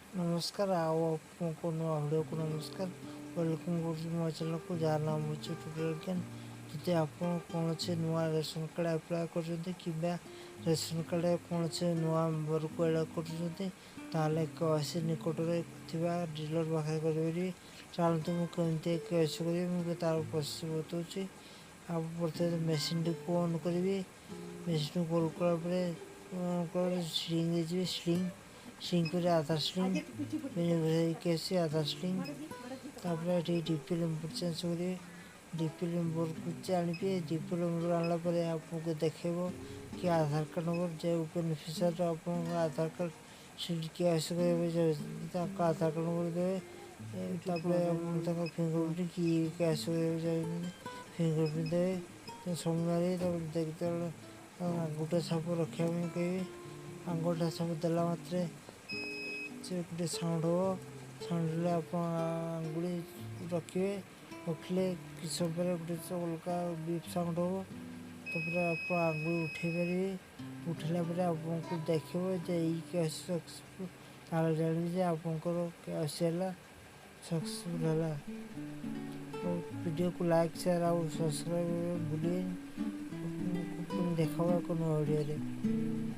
नमस्कार आओ आपको नुआ भिडियो को नमस्कार वेलकम कर मो चैनल को जार नाम हूँ ट्यूटोरियल ज्ञान जदि आप कौन से नुआ रेशन कार्ड अप्लाई कर रेशन कार्ड कौन से नुआ मेम्बर को एड कर केसी निकट में डीलर पाखे करेंगे चलते मुझे केसी करी तार प्रोसेस बताऊँ। आप प्रथम मेसीन टी को ऑन करी मेसीन को कल कलापर स्ट्रिंग स्ट्रिंग पर आधार स्ट्रिंग केसी आधार स्ट्रिंग डीपीएल नंबर चेंज करेंगे डीपीएल नंबर को आनिए डीपीएल नंबर आनापर आपको देखेब कि आधार कार्ड नंबर जो बेनिफिशियरी आप आधार कार्ड केसी आधार कार्ड नंबर देवे फिंगरप्रिंट कि केसी फिंगरप्रिंट देवे समय देखते अंगूठा छाप रखा कहे अंगूठा छाप देला मात्रे से गोटे साउंड हो साउंड आप आंगुड़ी रखिए रखिले किस समय गोटे अलग बीप साउंड हो आप आंगुड़ी उठे पारे उठला आपको देखो केस सक्सेसफुल तार जान आपंकर केस सक्सेसफुल है। वीडियो को लाइक शेयर और सब्सक्राइब भूलिए देखा एक नुआ वीडियो।